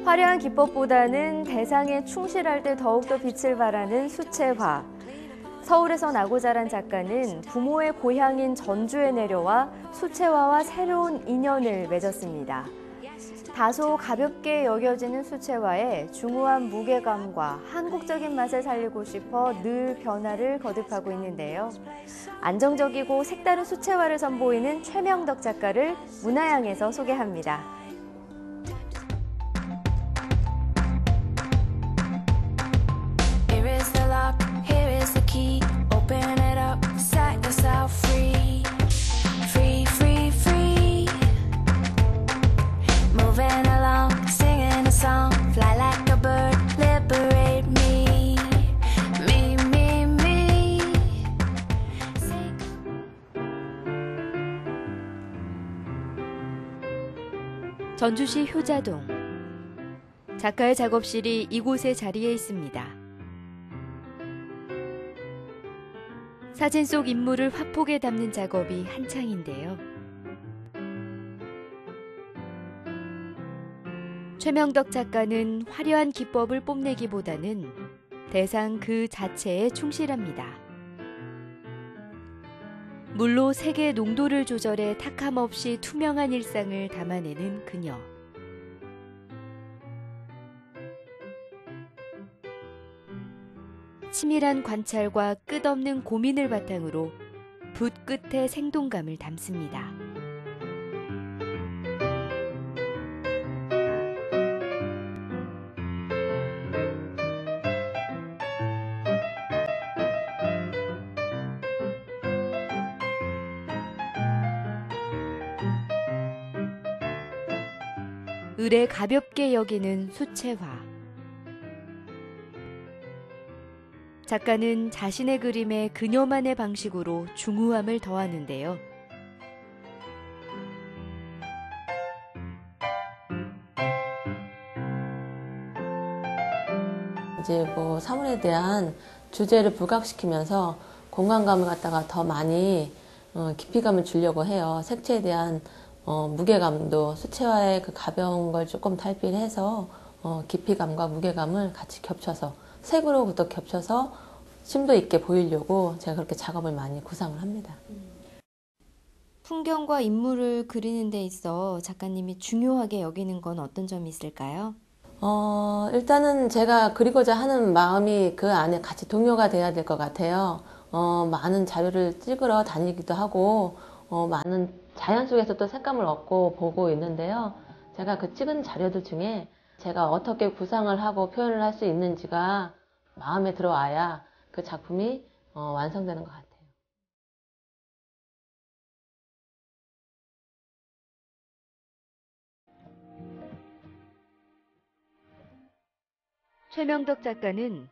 화려한 기법보다는 대상에 충실할 때 더욱더 빛을 발하는 수채화. 서울에서 나고 자란 작가는 부모의 고향인 전주에 내려와 수채화와 새로운 인연을 맺었습니다. 다소 가볍게 여겨지는 수채화에 중후한 무게감과 한국적인 맛을 살리고 싶어 늘 변화를 거듭하고 있는데요. 안정적이고 색다른 수채화를 선보이는 최명덕 작가를 문화양에서 소개합니다. 전주시 효자동. 작가의 작업실이 이곳에 자리해 있습니다. 사진 속 인물을 화폭에 담는 작업이 한창인데요. 최명덕 작가는 화려한 기법을 뽐내기보다는 대상 그 자체에 충실합니다. 물로 색의 농도를 조절해 탁함 없이 투명한 일상을 담아내는 그녀. 치밀한 관찰과 끝없는 고민을 바탕으로 붓 끝에 생동감을 담습니다. 을에 가볍게 여기는 수채화. 작가는 자신의 그림에 그녀만의 방식으로 중후함을 더하는데요. 이제 사물에 대한 주제를 부각시키면서 공간감을 갖다가 더 많이 깊이감을 주려고 해요. 색채에 대한 무게감도 수채화의 그 가벼운 걸 조금 탈피해서 깊이감과 무게감을 같이 겹쳐서 색으로부터 겹쳐서 심도 있게 보이려고 제가 그렇게 작업을 많이 구상을 합니다. 풍경과 인물을 그리는 데 있어 작가님이 중요하게 여기는 건 어떤 점이 있을까요? 일단은 제가 그리고자 하는 마음이 그 안에 같이 동요가 돼야 될 것 같아요. 많은 자료를 찍으러 다니기도 하고 많은 자연 속에서 또 색감을 얻고 보고 있는데요. 제가 그 찍은 자료들 중에 제가 어떻게 구상을 하고 표현을 할 수 있는지가 마음에 들어와야 그 작품이 완성되는 것 같아요. 최명덕 작가는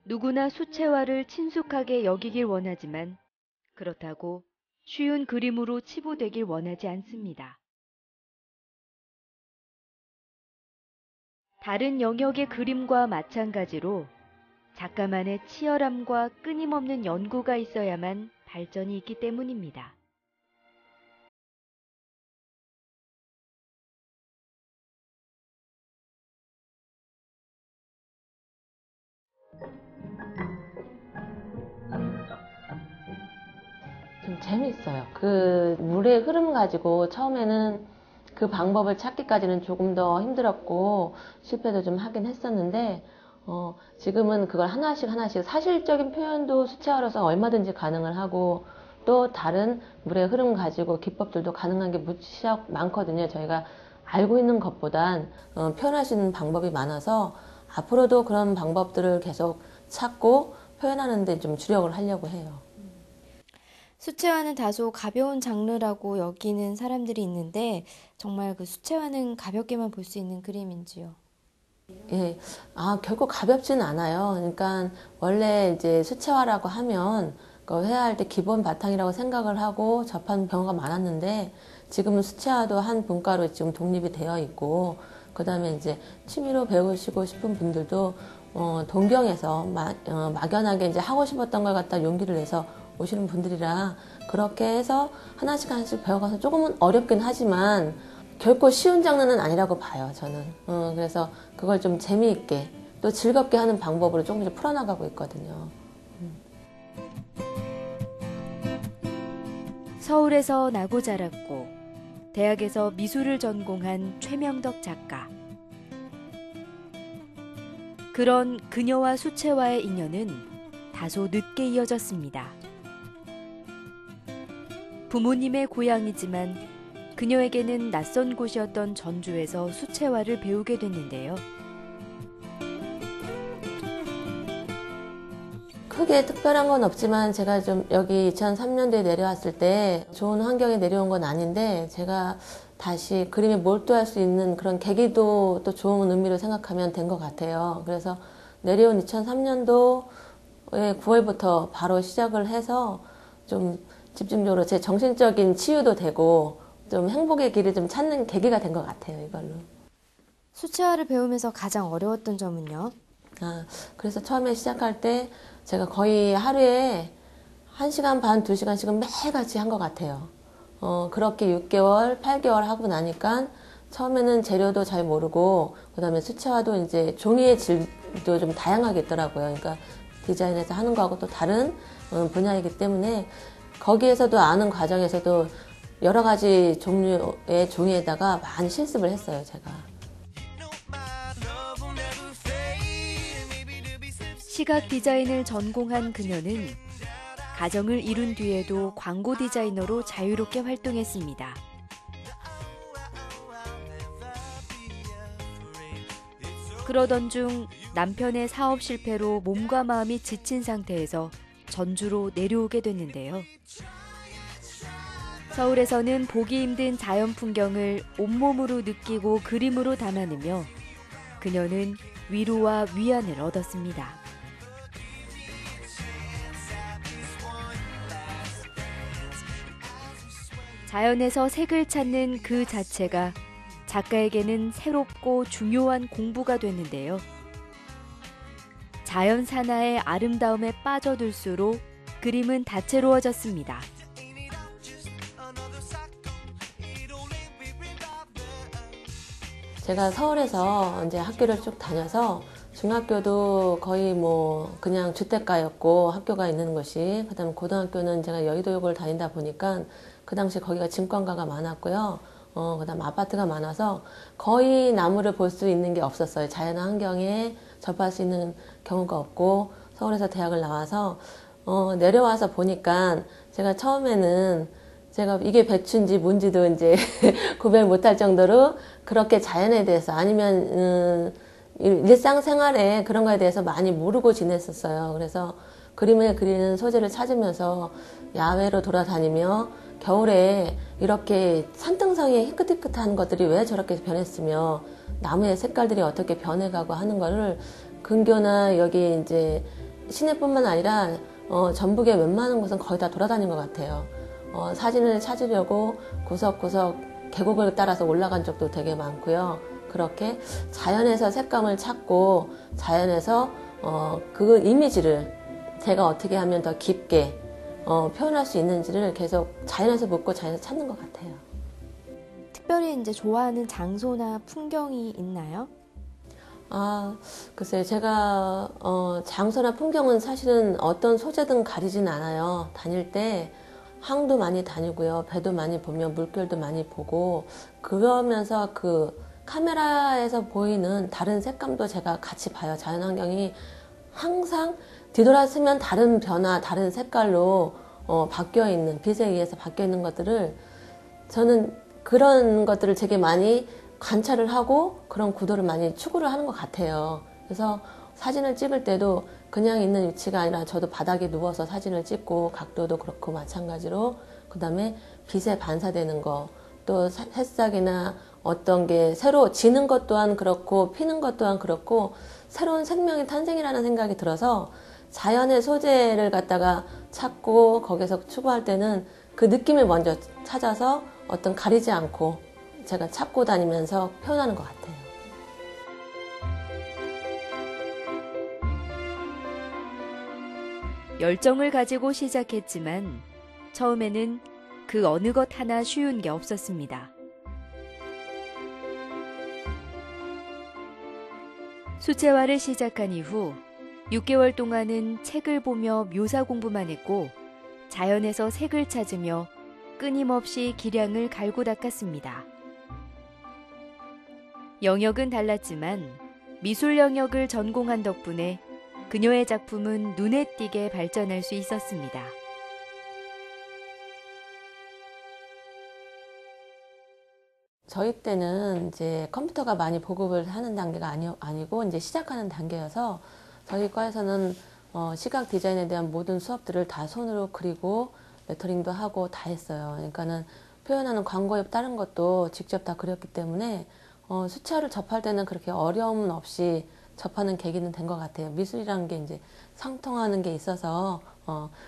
누구나 수채화를 친숙하게 여기길 원하지만 그렇다고 쉬운 그림으로 치부되길 원하지 않습니다. 다른 영역의 그림과 마찬가지로 작가만의 치열함과 끊임없는 연구가 있어야만 발전이 있기 때문입니다. 좀 재밌어요. 그 물의 흐름 가지고 처음에는 그 방법을 찾기까지는 조금 더 힘들었고 실패도 좀 하긴 했었는데 지금은 그걸 하나씩 사실적인 표현도 수채화로서 얼마든지 가능을 하고 또 다른 물의 흐름 가지고 기법들도 가능한 게 무척 많거든요. 저희가 알고 있는 것보단 표현할 수 있는 방법이 많아서 앞으로도 그런 방법들을 계속 찾고 표현하는 데 좀 주력을 하려고 해요. 수채화는 다소 가벼운 장르라고 여기는 사람들이 있는데 정말 그 수채화는 가볍게만 볼 수 있는 그림인지요? 예, 결코 가볍지는 않아요. 그러니까 원래 이제 수채화라고 하면 그 회화할 때 기본 바탕이라고 생각을 하고 접한 경우가 많았는데 지금은 수채화도 한 분과로 지금 독립이 되어 있고 그 다음에 이제 취미로 배우시고 싶은 분들도 동경에서 막연하게 이제 하고 싶었던 걸 갖다 용기를 내서 오시는 분들이라 그렇게 해서 하나씩 배워가서 조금은 어렵긴 하지만 결코 쉬운 장르는 아니라고 봐요, 저는. 그래서 그걸 좀 재미있게 또 즐겁게 하는 방법으로 조금씩 풀어나가고 있거든요. 서울에서 나고 자랐고 대학에서 미술을 전공한 최명덕 작가. 그런 그녀와 수채화의 인연은 다소 늦게 이어졌습니다. 부모님의 고향이지만 그녀에게는 낯선 곳이었던 전주에서 수채화를 배우게 됐는데요. 크게 특별한 건 없지만 제가 좀 여기 2003년도에 내려왔을 때 좋은 환경에 내려온 건 아닌데 제가 다시 그림에 몰두할 수 있는 그런 계기도 또 좋은 의미로 생각하면 된 것 같아요. 그래서 내려온 2003년도에 9월부터 바로 시작을 해서 좀 집중적으로 제 정신적인 치유도 되고 좀 행복의 길을 좀 찾는 계기가 된 것 같아요, 이걸로. 수채화를 배우면서 가장 어려웠던 점은요? 그래서 처음에 시작할 때 제가 거의 하루에 1시간 반, 2시간씩은 매일같이 한 것 같아요. 그렇게 6개월, 8개월 하고 나니까 처음에는 재료도 잘 모르고 그다음에 수채화도 이제 종이의 질도 좀 다양하게 있더라고요. 그러니까 디자인에서 하는 거하고 또 다른 분야이기 때문에 거기에서도 아는 과정에서도 여러 가지 종류의 종이에다가 많이 실습을 했어요, 제가. 시각 디자인을 전공한 그녀는 가정을 이룬 뒤에도 광고 디자이너로 자유롭게 활동했습니다. 그러던 중 남편의 사업 실패로 몸과 마음이 지친 상태에서 전주로 내려오게 됐는데요. 서울에서는 보기 힘든 자연 풍경을 온몸으로 느끼고 그림으로 담아내며 그녀는 위로와 위안을 얻었습니다. 자연에서 색을 찾는 그 자체가 작가에게는 새롭고 중요한 공부가 됐는데요. 자연 산하의 아름다움에 빠져들수록 그림은 다채로워졌습니다. 제가 서울에서 이제 학교를 쭉 다녀서 중학교도 거의 뭐 그냥 주택가였고 학교가 있는 곳이, 그다음에 고등학교는 제가 여의도역을 다니다 보니까 그 당시 거기가 증권가가 많았고요. 그다음 아파트가 많아서 거의 나무를 볼 수 있는 게 없었어요. 자연 환경에 접할 수 있는 경우가 없고 서울에서 대학을 나와서 내려와서 보니까 제가 처음에는 제가 이게 배추인지 뭔지도 이제 구별 못할 정도로 그렇게 자연에 대해서 아니면 일상생활에 그런 거에 대해서 많이 모르고 지냈었어요. 그래서 그림을 그리는 소재를 찾으면서 야외로 돌아다니며 겨울에 이렇게 산등성이의 희끗희끗한 것들이 왜 저렇게 변했으며 나무의 색깔들이 어떻게 변해가고 하는 거를 근교나 여기 이제 시내뿐만 아니라 전북의 웬만한 곳은 거의 다 돌아다닌 것 같아요. 사진을 찾으려고 구석구석 계곡을 따라서 올라간 적도 되게 많고요. 그렇게 자연에서 색감을 찾고 자연에서 그 이미지를 제가 어떻게 하면 더 깊게 표현할 수 있는지를 계속 자연에서 묻고 자연에서 찾는 것 같아요. 특별히 이제 좋아하는 장소나 풍경이 있나요? 글쎄요. 제가 장소나 풍경은 사실은 어떤 소재든 가리진 않아요. 다닐 때 항도 많이 다니고요. 배도 많이 보며 물결도 많이 보고 그러면서 그 카메라에서 보이는 다른 색감도 제가 같이 봐요. 자연환경이 항상 뒤돌아서면 다른 변화, 다른 색깔로 바뀌어 있는, 빛에 의해서 바뀌어 있는 것들을 저는 그런 것들을 되게 많이 관찰을 하고 그런 구도를 많이 추구를 하는 것 같아요. 그래서 사진을 찍을 때도 그냥 있는 위치가 아니라 저도 바닥에 누워서 사진을 찍고 각도도 그렇고 마찬가지로 그다음에 빛에 반사되는 거, 또 새싹이나 어떤 게 새로 지는 것 또한 그렇고 피는 것 또한 그렇고 새로운 생명의 탄생이라는 생각이 들어서 자연의 소재를 갖다가 찾고 거기서 추구할 때는 그 느낌을 먼저 찾아서 어떤 가리지 않고 제가 찾고 다니면서 표현하는 것 같아요. 열정을 가지고 시작했지만 처음에는 그 어느 것 하나 쉬운 게 없었습니다. 수채화를 시작한 이후 6개월 동안은 책을 보며 묘사 공부만 했고 자연에서 색을 찾으며 끊임없이 기량을 갈고 닦았습니다. 영역은 달랐지만 미술 영역을 전공한 덕분에 그녀의 작품은 눈에 띄게 발전할 수 있었습니다. 저희 때는 이제 컴퓨터가 많이 보급을 하는 단계가 아니고 이제 시작하는 단계여서 저희 과에서는 시각 디자인에 대한 모든 수업들을 다 손으로 그리고 레터링도 하고 다 했어요. 그러니까는 표현하는 광고에 따른 것도 직접 다 그렸기 때문에 수채화를 접할 때는 그렇게 어려움은 없이 접하는 계기는 된 것 같아요. 미술이라는 게 이제 상통하는 게 있어서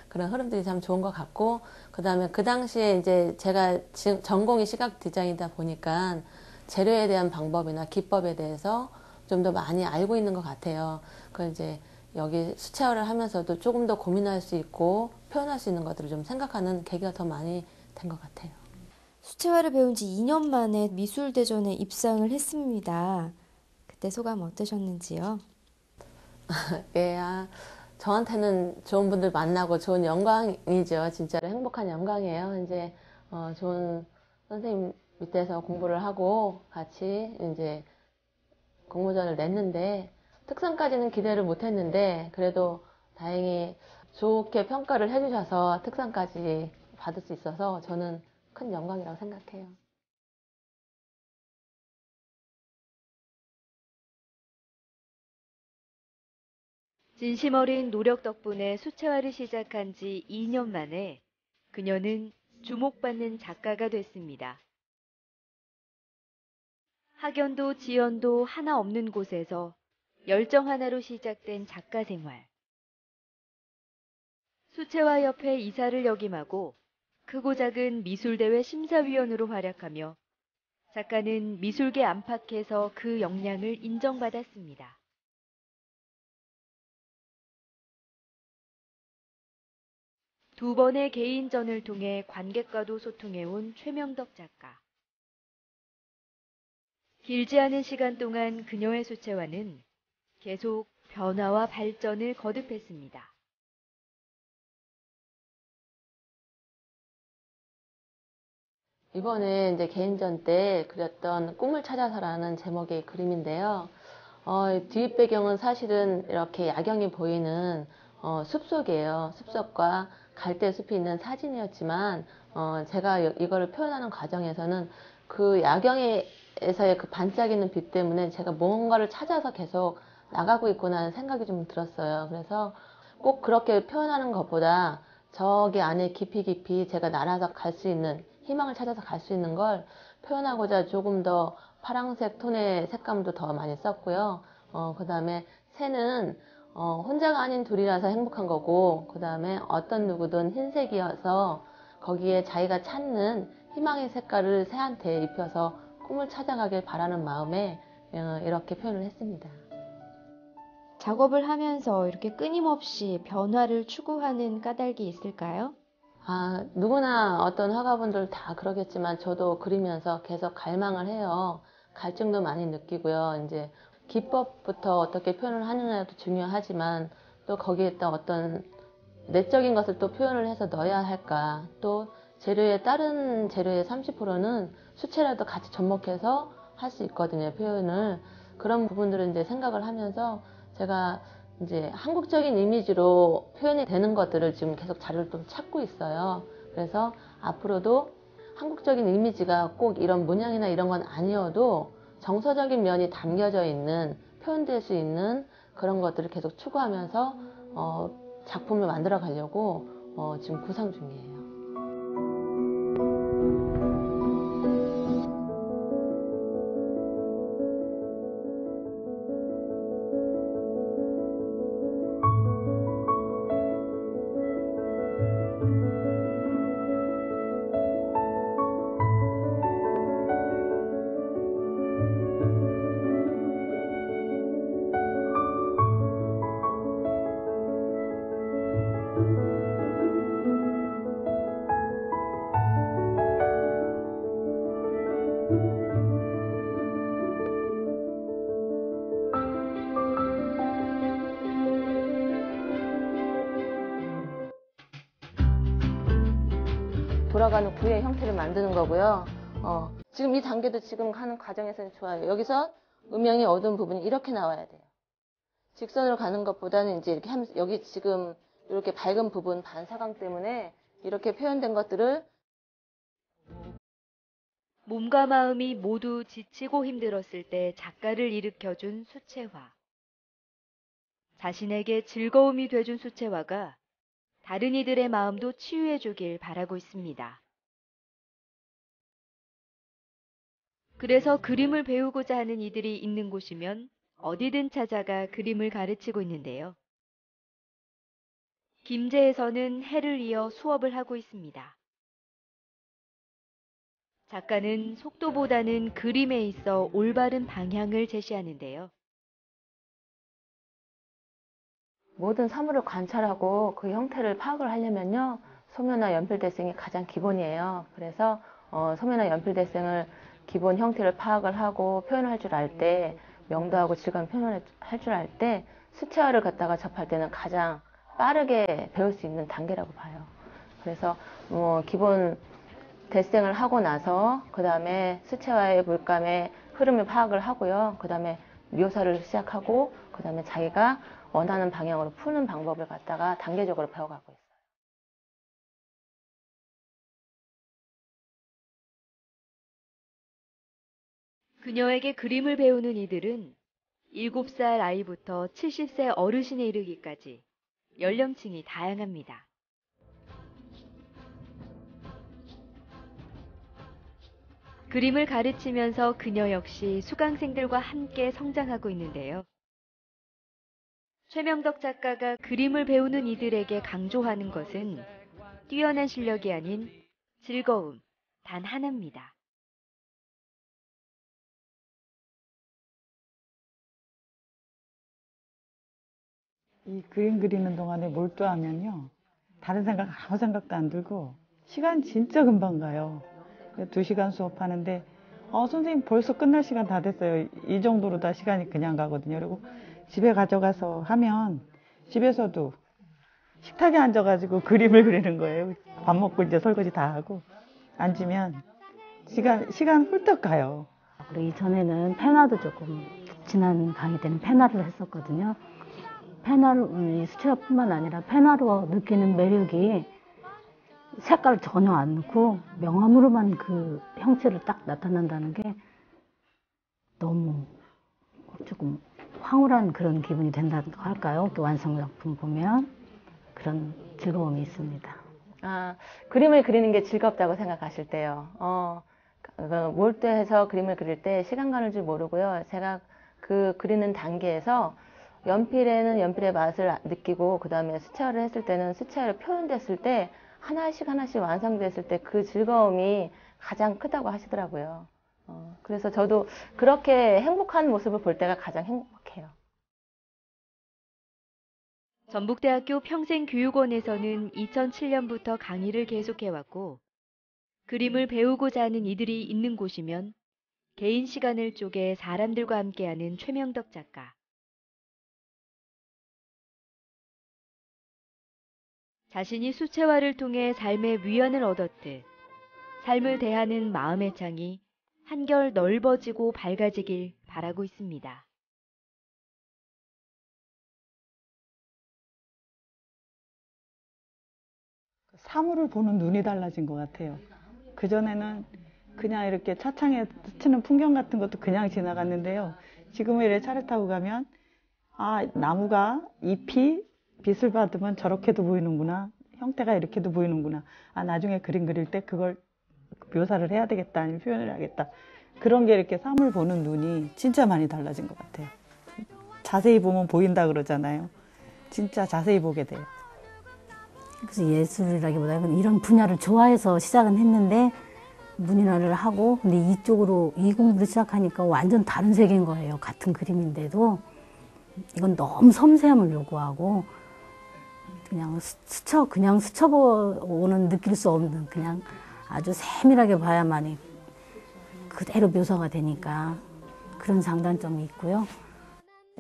그런 흐름들이 참 좋은 것 같고, 그 다음에 그 당시에 이제 제가 전공이 시각 디자인이다 보니까 재료에 대한 방법이나 기법에 대해서 좀 더 많이 알고 있는 것 같아요. 그 이제 여기 수채화를 하면서도 조금 더 고민할 수 있고 표현할 수 있는 것들을 좀 생각하는 계기가 더 많이 된 것 같아요. 수채화를 배운 지 2년 만에 미술대전에 입상을 했습니다. 그때 소감 어떠셨는지요? 예, 저한테는 좋은 분들 만나고 좋은 영광이죠. 진짜로 행복한 영광이에요. 이제 좋은 선생님 밑에서 공부를 하고 같이 이제 공모전을 냈는데 특상까지는 기대를 못했는데 그래도 다행히 좋게 평가를 해주셔서 특상까지 받을 수 있어서 저는 큰 영광이라고 생각해요. 진심 어린 노력 덕분에 수채화를 시작한 지 2년 만에 그녀는 주목받는 작가가 됐습니다. 학연도 지연도 하나 없는 곳에서 열정 하나로 시작된 작가 생활. 수채화협회 이사를 역임하고 크고 작은 미술대회 심사위원으로 활약하며 작가는 미술계 안팎에서 그 역량을 인정받았습니다. 두 번의 개인전을 통해 관객과도 소통해온 최명덕 작가. 길지 않은 시간 동안 그녀의 수채화는 계속 변화와 발전을 거듭했습니다. 이번에 이제 개인전 때 그렸던 꿈을 찾아서라는 제목의 그림인데요. 뒷 배경은 사실은 이렇게 야경이 보이는 숲속이에요. 숲속과 갈대숲이 있는 사진이었지만 제가 이거를 표현하는 과정에서는 그 야경에서의 그 반짝이는 빛 때문에 제가 뭔가를 찾아서 계속 나가고 있구나 하는 생각이 좀 들었어요. 그래서 꼭 그렇게 표현하는 것보다 저기 안에 깊이 제가 날아서 갈 수 있는, 희망을 찾아서 갈 수 있는 걸 표현하고자 조금 더 파랑색 톤의 색감도 더 많이 썼고요. 그 다음에 새는 혼자가 아닌 둘이라서 행복한 거고, 그 다음에 어떤 누구든 흰색이어서 거기에 자기가 찾는 희망의 색깔을 새한테 입혀서 꿈을 찾아가길 바라는 마음에 이렇게 표현을 했습니다. 작업을 하면서 이렇게 끊임없이 변화를 추구하는 까닭이 있을까요? 누구나 어떤 화가분들 다 그러겠지만 저도 그리면서 계속 갈망을 해요. 갈증도 많이 느끼고요. 이제 기법부터 어떻게 표현을 하느냐도 중요하지만 또 거기에 또 어떤 내적인 것을 또 표현을 해서 넣어야 할까. 또 다른 재료의 30%는 수채라도 같이 접목해서 할 수 있거든요. 표현을. 그런 부분들을 이제 생각을 하면서 제가 이제 한국적인 이미지로 표현이 되는 것들을 지금 계속 자료를 좀 찾고 있어요. 그래서 앞으로도 한국적인 이미지가 꼭 이런 문양이나 이런 건 아니어도 정서적인 면이 담겨져 있는, 표현될 수 있는 그런 것들을 계속 추구하면서 작품을 만들어 가려고 지금 구상 중이에요. 올라가는 구의 형태를 만드는 거고요. 지금 이 단계도 지금 하는 과정에서는 좋아요. 여기서 음영이 어두운 부분이 이렇게 나와야 돼요. 직선으로 가는 것보다는 이제 이렇게 하면서 여기 지금 이렇게 밝은 부분 반사광 때문에 이렇게 표현된 것들을 몸과 마음이 모두 지치고 힘들었을 때 작가를 일으켜준 수채화. 자신에게 즐거움이 돼준 수채화가 다른 이들의 마음도 치유해주길 바라고 있습니다. 그래서 그림을 배우고자 하는 이들이 있는 곳이면 어디든 찾아가 그림을 가르치고 있는데요. 김제에서는 해를 이어 수업을 하고 있습니다. 작가는 속도보다는 그림에 있어 올바른 방향을 제시하는데요. 모든 사물을 관찰하고 그 형태를 파악을 하려면요. 소묘나 연필대생이 가장 기본이에요. 그래서 소묘나 연필대생을 기본 형태를 파악을 하고 표현할 줄 알 때, 명도하고 질감 표현을 할 줄 알 때 수채화를 갖다가 접할 때는 가장 빠르게 배울 수 있는 단계라고 봐요. 그래서 기본 대생을 하고 나서 그 다음에 수채화의 물감의 흐름을 파악을 하고요. 그 다음에 묘사를 시작하고 그 다음에 자기가 원하는 방향으로 푸는 방법을 갖다가 단계적으로 배워가고 있어요. 그녀에게 그림을 배우는 이들은 7살 아이부터 70세 어르신에 이르기까지 연령층이 다양합니다. 그림을 가르치면서 그녀 역시 수강생들과 함께 성장하고 있는데요. 최명덕 작가가 그림을 배우는 이들에게 강조하는 것은 뛰어난 실력이 아닌 즐거움 단 하나입니다. 이 그림 그리는 동안에 몰두하면요. 다른 생각 아무 생각도 안 들고 시간 진짜 금방 가요. 2시간 수업하는데 선생님 벌써 끝날 시간 다 됐어요. 이 정도로 다 시간이 그냥 가거든요. 그리고 집에 가져가서 하면 집에서도 식탁에 앉아가지고 그림을 그리는 거예요. 밥 먹고 이제 설거지 다 하고 앉으면 시간 훌떡 가요. 그리고 이전에는 펜화도 조금 지난 강의 때는 펜화를 했었거든요. 펜화로 수채화뿐만 아니라 펜화로 느끼는 매력이 색깔을 전혀 안 넣고 명암으로만 그 형체를 딱 나타난다는 게 너무 조금 황홀한 그런 기분이 된다고 할까요? 완성작품 보면 그런 즐거움이 있습니다. 그림을 그리는 게 즐겁다고 생각하실 때요. 몰두해서 그림을 그릴 때 시간 가는 줄 모르고요. 제가 그 그리는 단계에서 연필에는 연필의 맛을 느끼고 그 다음에 수채화를 했을 때는 수채화를 표현됐을 때 하나씩 완성됐을 때 그 즐거움이 가장 크다고 하시더라고요. 그래서 저도 그렇게 행복한 모습을 볼 때가 가장 행복해요. 전북대학교 평생교육원에서는 2007년부터 강의를 계속해왔고 그림을 배우고자 하는 이들이 있는 곳이면 개인 시간을 쪼개 사람들과 함께하는 최명덕 작가. 자신이 수채화를 통해 삶의 위안을 얻었듯 삶을 대하는 마음의 창이 한결 넓어지고 밝아지길 바라고 있습니다. 사물을 보는 눈이 달라진 것 같아요. 그전에는 그냥 이렇게 차창에 스치는 풍경 같은 것도 그냥 지나갔는데요. 지금은 이렇게 차를 타고 가면 나무가 잎이 빛을 받으면 저렇게도 보이는구나. 형태가 이렇게도 보이는구나. 나중에 그림 그릴 때 그걸 묘사를 해야 되겠다. 아니면 표현을 해야겠다. 그런 게 이렇게 사물 보는 눈이 진짜 많이 달라진 것 같아요. 자세히 보면 보인다 그러잖아요. 진짜 자세히 보게 돼요. 그래서 예술이라기보다는 이런 분야를 좋아해서 시작은 했는데 문인화를 하고 근데 이쪽으로 이 공부를 시작하니까 완전 다른 세계인 거예요. 같은 그림인데도 이건 너무 섬세함을 요구하고 그냥 스쳐보고는 느낄 수 없는 그냥 아주 세밀하게 봐야만이 그대로 묘사가 되니까 그런 장단점이 있고요.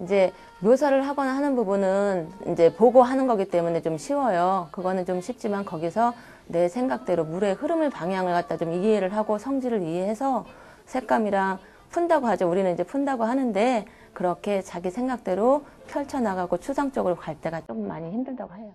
이제 묘사를 하거나 하는 부분은 이제 보고 하는 거기 때문에 좀 쉬워요. 그거는 좀 쉽지만 거기서 내 생각대로 물의 흐름을 방향을 갖다 좀 이해를 하고 성질을 이해해서 색감이랑 푼다고 하죠. 우리는 이제 푼다고 하는데 그렇게 자기 생각대로 펼쳐나가고 추상적으로 갈 때가 좀 많이 힘들다고 해요.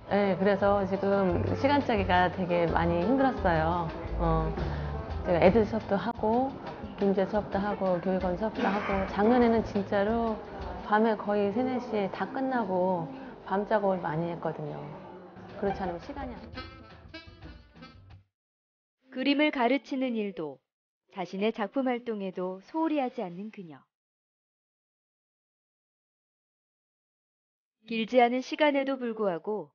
네, 그래서 지금 시간짜기가 되게 많이 힘들었어요. 제가 애들 수업도 하고, 김제 수업도 하고, 교육원 수업도 하고, 작년에는 진짜로 밤에 거의 3, 4시에 다 끝나고 밤 작업을 많이 했거든요. 그렇지 않으면 시간이 안 돼요. 그림을 가르치는 일도 자신의 작품 활동에도 소홀히 하지 않는 그녀. 길지 않은 시간에도 불구하고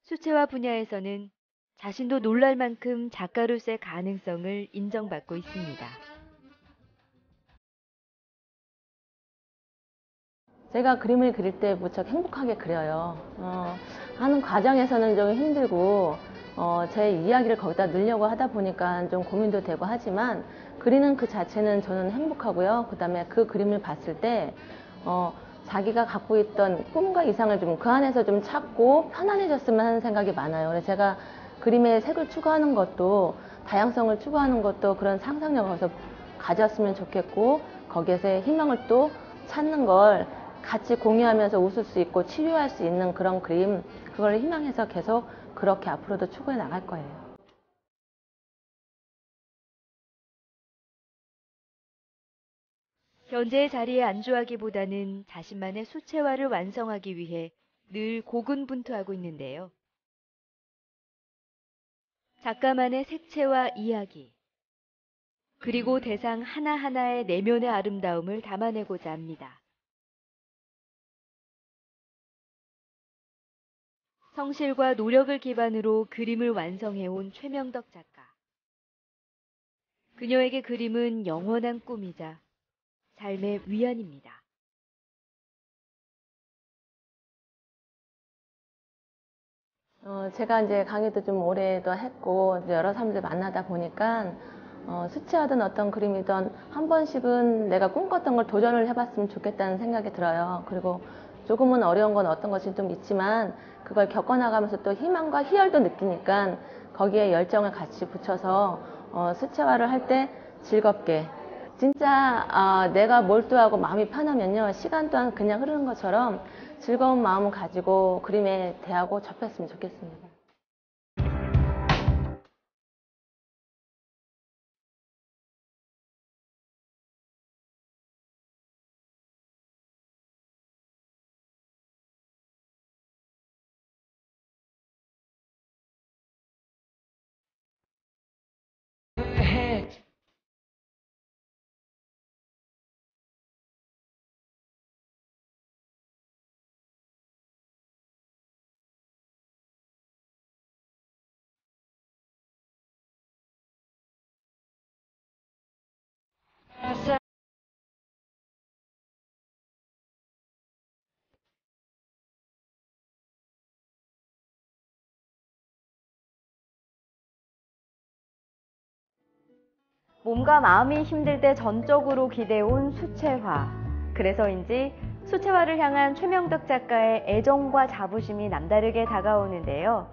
수채화 분야에서는 자신도 놀랄 만큼 작가로서의 가능성을 인정받고 있습니다. 제가 그림을 그릴 때 무척 행복하게 그려요. 하는 과정에서는 좀 힘들고 제 이야기를 거기다 넣으려고 하다 보니까 좀 고민도 되고 하지만 그리는 그 자체는 저는 행복하고요. 그 다음에 그 그림을 봤을 때 자기가 갖고 있던 꿈과 이상을 좀 그 안에서 좀 찾고 편안해졌으면 하는 생각이 많아요. 그래서 제가 그림에 색을 추구하는 것도 다양성을 추구하는 것도 그런 상상력을 가졌으면 좋겠고 거기에서 희망을 또 찾는 걸 같이 공유하면서 웃을 수 있고 치유할 수 있는 그런 그림, 그걸 희망해서 계속 그렇게 앞으로도 추구해 나갈 거예요. 현재의 자리에 안주하기보다는 자신만의 수채화를 완성하기 위해 늘 고군분투하고 있는데요. 작가만의 색채와 이야기, 그리고 대상 하나하나의 내면의 아름다움을 담아내고자 합니다. 성실과 노력을 기반으로 그림을 완성해온 최명덕 작가. 그녀에게 그림은 영원한 꿈이자 삶의 위안입니다. 제가 이제 강의도 좀 오래도 했고 이제 여러 사람들 만나다 보니까 수채화든 어떤 그림이든 한 번씩은 내가 꿈꿨던 걸 도전을 해봤으면 좋겠다는 생각이 들어요. 그리고 조금은 어려운 건 어떤 것이 좀 있지만 그걸 겪어나가면서 또 희망과 희열도 느끼니까 거기에 열정을 같이 붙여서 수채화를 할 때 즐겁게 진짜 내가 몰두하고 마음이 편하면요 시간 또한 그냥 흐르는 것처럼 즐거운 마음을 가지고 그림에 대하고 접했으면 좋겠습니다. 몸과 마음이 힘들 때 전적으로 기대온 수채화. 그래서인지 수채화를 향한 최명덕 작가의 애정과 자부심이 남다르게 다가오는데요.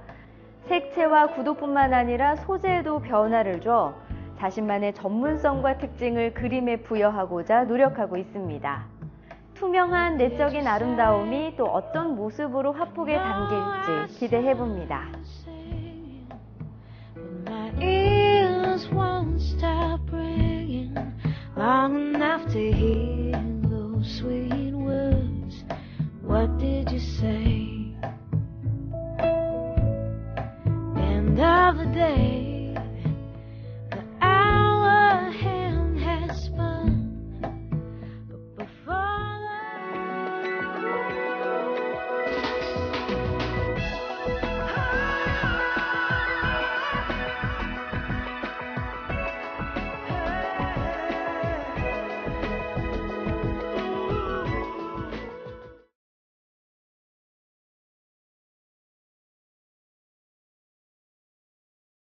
색채와 구도뿐만 아니라 소재에도 변화를 줘 자신만의 전문성과 특징을 그림에 부여하고자 노력하고 있습니다. 투명한 내적인 아름다움이 또 어떤 모습으로 화폭에 담길지 기대해봅니다. Won't stop ringing long enough to hear